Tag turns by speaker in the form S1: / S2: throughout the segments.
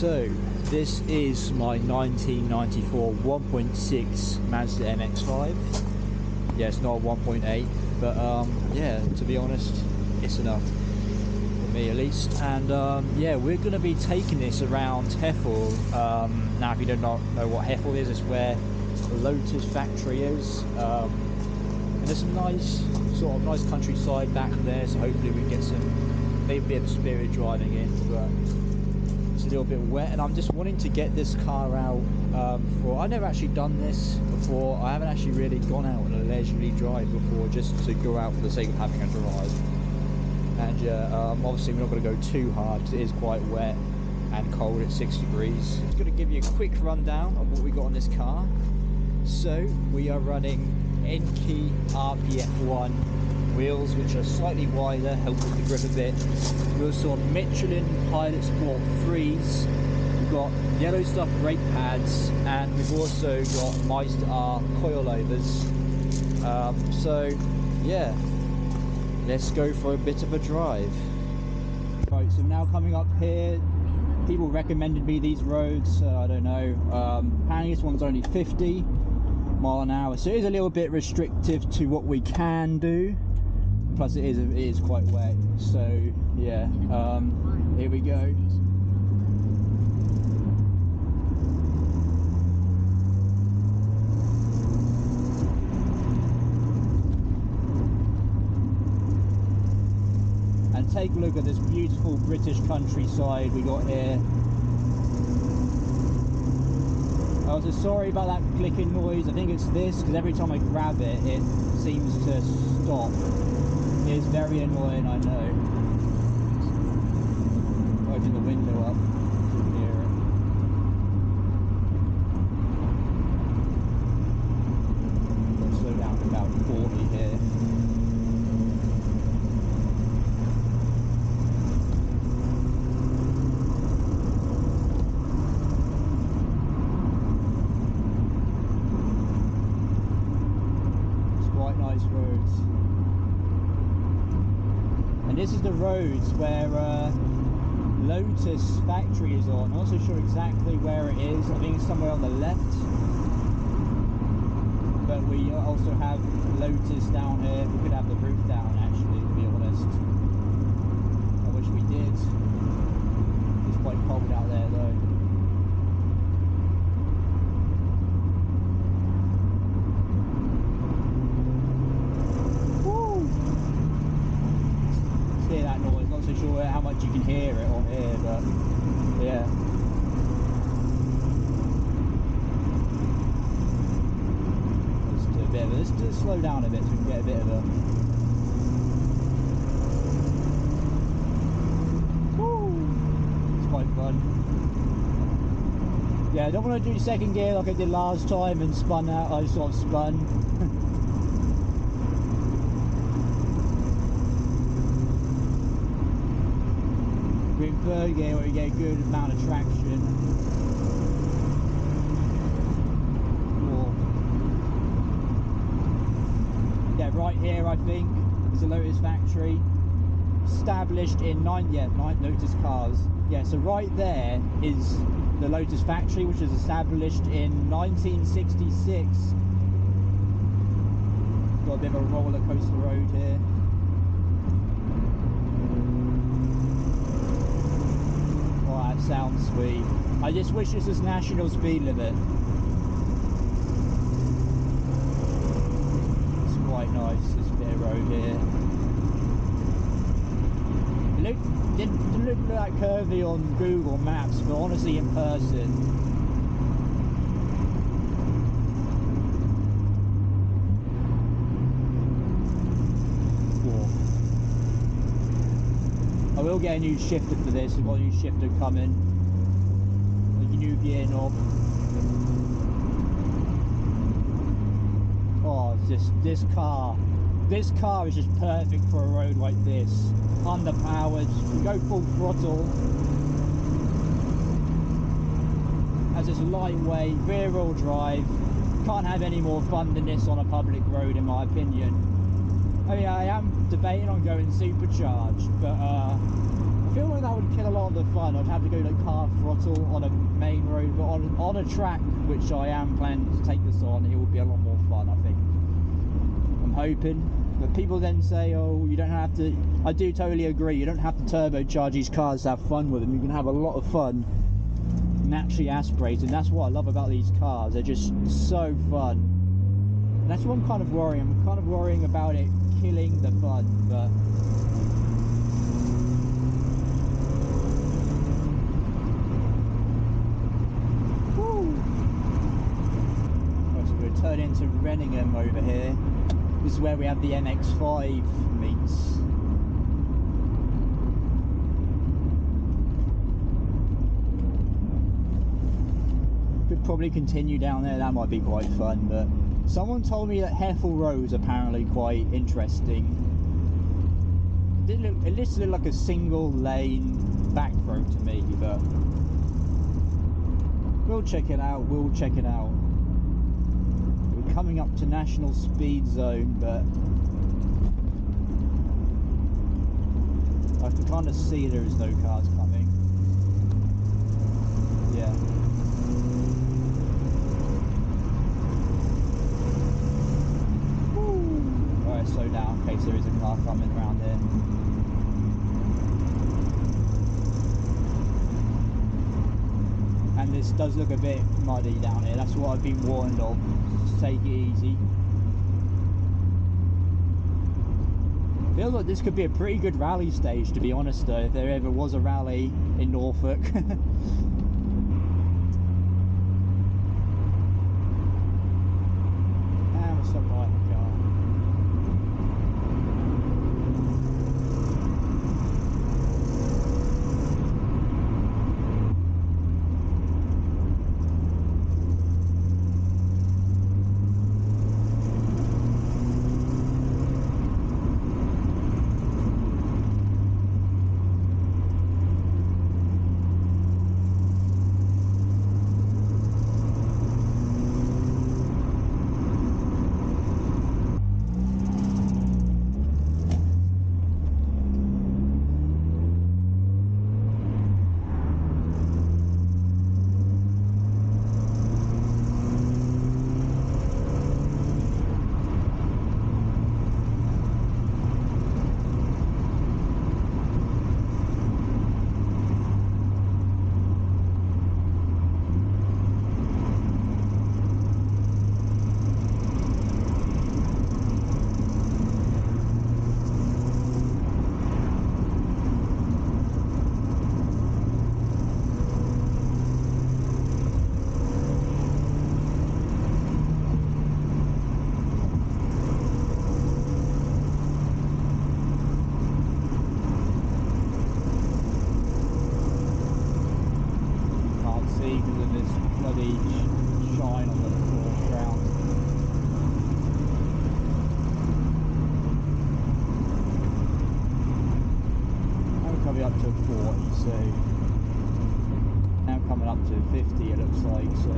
S1: So this is my 1994 1.6 Mazda MX5. Yeah, it's not a 1.8, but yeah, to be honest, it's enough for me at least. And yeah, we're going to be taking this around Hethel. Now, if you do not know what Hethel is, it's where the Lotus Factory is. And there's some nice countryside back there, so hopefully we get some maybe a bit of spirit driving in, but it's a little bit wet. And I'm just wanting to get this car out for, I've never actually done this before. I haven't actually really gone out on a leisurely drive before, just to go out for the sake of having a drive. And yeah, obviously we're not going to go too hard because it is quite wet and cold at 6 degrees. I'm just going to give you a quick rundown of what we got on this car. So we are running Enkei RPF1 wheels, which are slightly wider, help with the grip a bit. We also have Michelin Pilot Sport 3s. We've got yellow stuff brake pads, and we've also got Mazda coilovers. So yeah, let's go for a bit of a drive. Right, so now coming up here, people recommended me these roads. I don't know. Apparently this one's only 50 mile an hour, so it is a little bit restrictive to what we can do. Plus, it is quite wet. So yeah, here we go. And take a look at this beautiful British countryside we got here. I was sorry about that clicking noise. I think it's this, because every time I grab it, it seems to stop. It is very annoying, I know. Open the window up so you can hear it. I'll slow down to about 40 here. Roads, and this is the roads where Lotus Factory is on. I'm not so sure exactly where it is. I think it's somewhere on the left, but we also have Lotus down here. We could have the roof down, actually, to be honest. I wish we did. It's quite cold out there though. Hear that noise, not so sure how much you can hear it on here, but yeah. Let's do a bit of it. Let's just slow down a bit so we can get a bit of a. Woo! It's quite fun. Yeah, I don't want to do second gear like I did last time and spun out. I sort of spun. In third gear where you get a good amount of traction. Cool. Yeah, right here I think is the Lotus Factory, established in Lotus cars. Yeah, so right there is the Lotus Factory, which was established in 1966. Got a bit of a roller coaster road here. That sounds sweet. I just wish this was national speed limit. It's quite nice, this bit of road here. It didn't look that curvy on Google Maps, but honestly in person, I will get a new shifter for this. I've got a new shifter coming. Like a new gear knob. Oh, it's just this car. This car is just perfect for a road like this. Underpowered. You go full throttle. Has this lightweight rear-wheel drive. Can't have any more fun than this on a public road, in my opinion. I mean, I am debating on going supercharged, but I feel like that would kill a lot of the fun. I'd have to go like hard throttle on a main road, but on a track which I am planning to take this on, it would be a lot more fun, I think. I'm hoping. But people then say, oh, you don't have to. I do totally agree. You don't have to turbocharge these cars to have fun with them. You can have a lot of fun naturally aspirated. And that's what I love about these cars. They're just so fun. And that's what I'm kind of worrying. I'm kind of worrying about it killing the fun, but right, so we're turning into Renningham over here. This is where we have the MX5 meets. Could probably continue down there, that might be quite fun, but someone told me that Hethel Road is apparently quite interesting. It just looked like a single lane back road to me, but we'll check it out, We're coming up to National Speed Zone, but I can kind of see there is no cars coming. Yeah. Alright, slow down in case there is a car coming around here. And this does look a bit muddy down here, that's what I've been warned of. Just take it easy. Feels like this could be a pretty good rally stage, to be honest though, if there ever was a rally in Norfolk. And we'll stop behind the car. Up to 40, so now coming up to 50 it looks like, so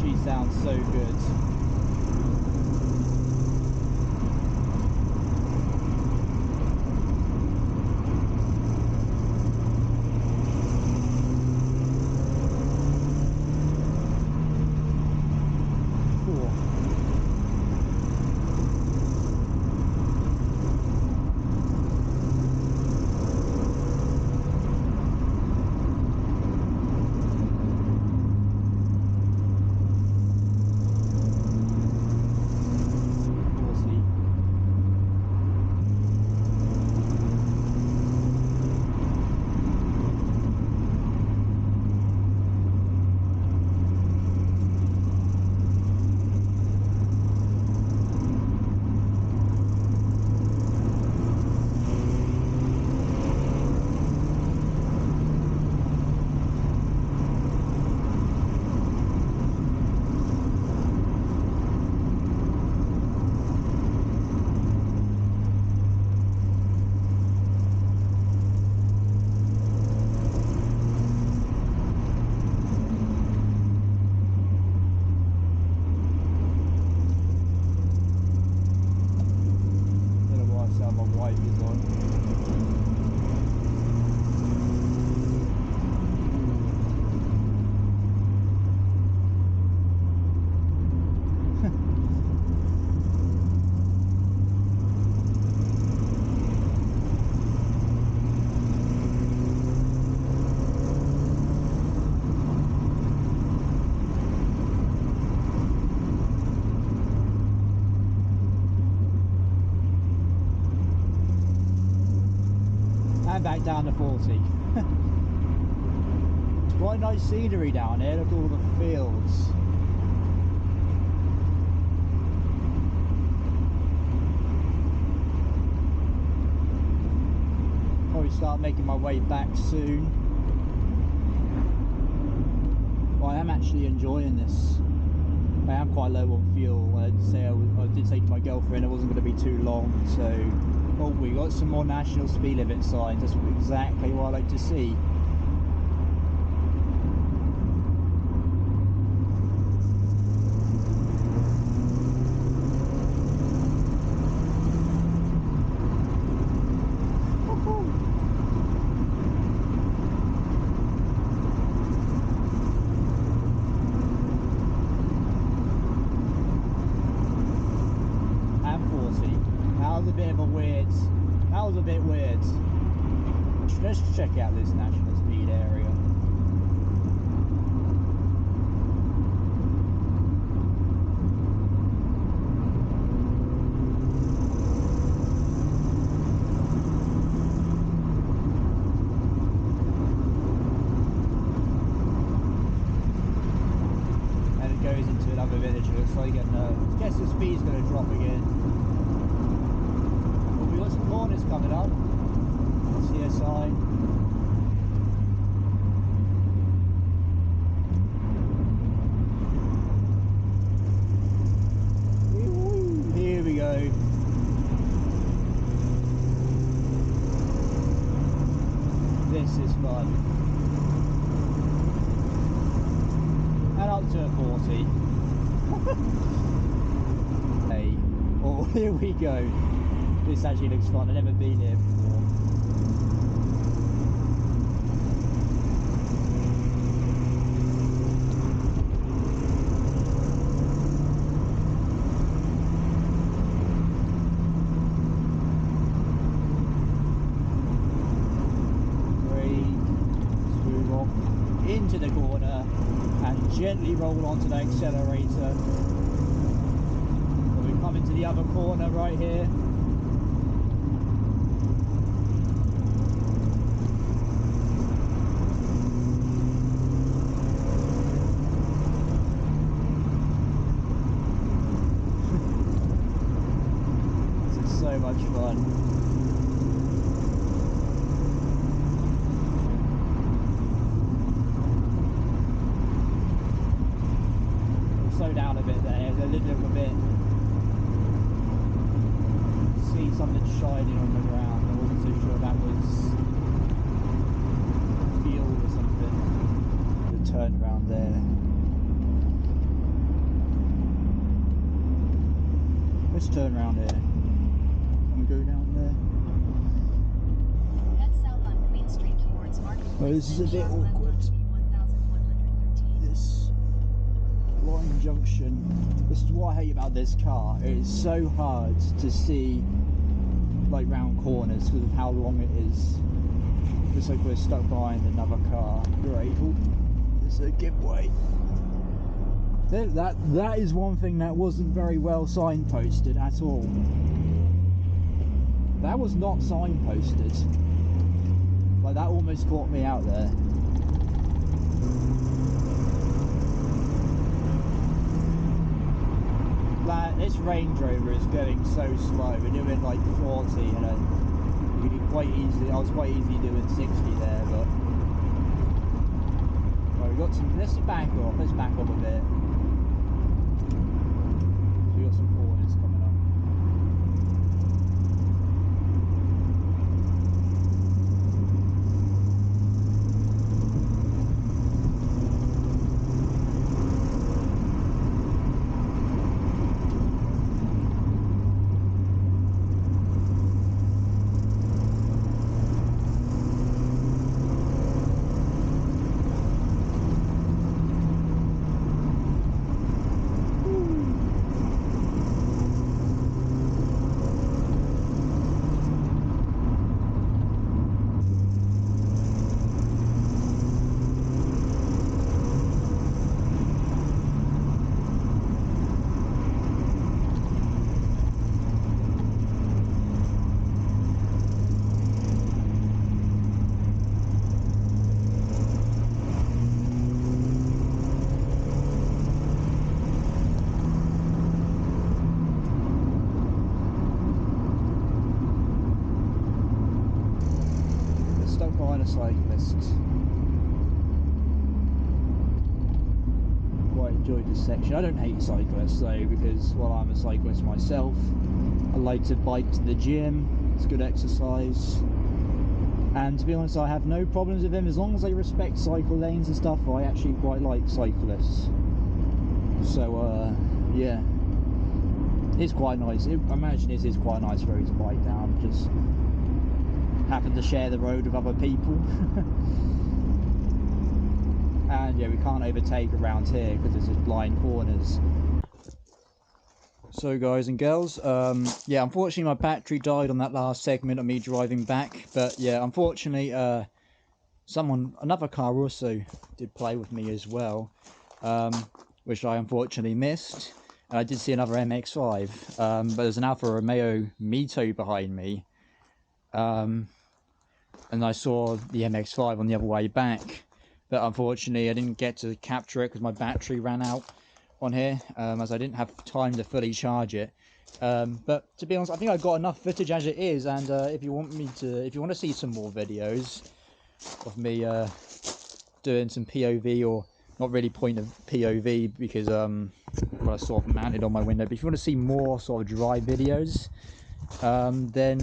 S1: she sounds so good. And back down to 40. It's quite nice scenery down here, look at all the fields. Probably start making my way back soon. Well, I am actually enjoying this. I am quite low on fuel. I did say to my girlfriend it wasn't going to be too long, so... Oh, we got some more national speed limit signs. That's exactly what I like to see. That was a bit weird. Let's check out this national speed area. And it goes into another village, it looks like, and I guess the speed's going to drop again. We've got some corners coming up. I see a sign. Here we go. This is fun. And up to 40. Hey. Oh, here we go. This actually looks fun. I've never been here before. Move off into the corner and gently roll onto the accelerator. So we come into the other corner right here. So much fun. Slow down a bit there, a little bit. See something shining on the ground. I wasn't so sure that was fuel or something. The turn around there. Let's turn around here. We go down there.
S2: Head south on Queen Street towards Marketplace.
S1: Oh, this is a bit awkward. This line junction. This is what I hate about this car. It is so hard to see like round corners because of how long it is. Looks like we're stuck behind another car. Great. Oh, it's a giveaway. That is one thing that wasn't very well signposted at all. That was not signposted. Like, that almost caught me out there. This Range Rover is going so slow. We're doing like 40 and we could quite easily, I was quite easily doing 60 there, but right, we got some, let's back off a bit. We got some corners coming up. cyclist. Quite enjoyed this section. I don't hate cyclists though, because while I'm a cyclist myself, I like to bike to the gym. It's good exercise. And to be honest, I have no problems with them as long as they respect cycle lanes and stuff. I actually quite like cyclists. So yeah, it's quite nice. I imagine this is quite a nice road to bike down. Just happen to share the road with other people. And yeah, we can't overtake around here because there's just blind corners. So guys and girls, yeah, unfortunately my battery died on that last segment of me driving back. But yeah, unfortunately another car also did play with me as well, which I unfortunately missed. I did see another MX5, but there's an Alfa Romeo Mito behind me, and I saw the MX5 on the other way back, but unfortunately I didn't get to capture it because my battery ran out on here, as I didn't have time to fully charge it. But to be honest, I think I got enough footage as it is, and if you want to see some more videos of me doing some POV, or not really point of POV because well, I sort of mounted on my window, but if you want to see more sort of dry videos, then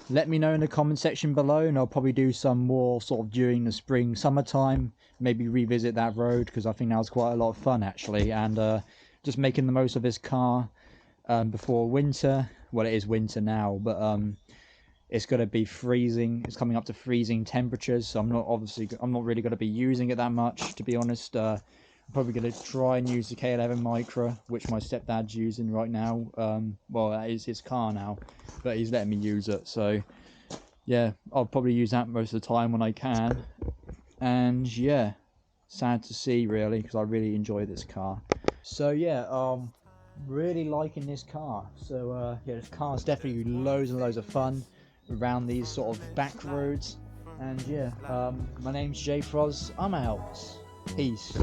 S1: let me know in the comment section below, and I'll probably do some more sort of during the spring summertime, maybe revisit that road, because I think that was quite a lot of fun actually, and just making the most of this car before winter. Well, it is winter now, but it's going to be freezing. It's coming up to freezing temperatures, so I'm not really going to be using it that much, to be honest. I'm probably going to try and use the K11 Micra, which my stepdad's using right now. Well, that is his car now, but he's letting me use it, so yeah, I'll probably use that most of the time when I can. And yeah, sad to see really, because I really enjoy this car. So yeah, really liking this car. So yeah, this car is definitely loads and loads of fun around these sort of back roads. And yeah, my name's J Pros. I'm out. Peace.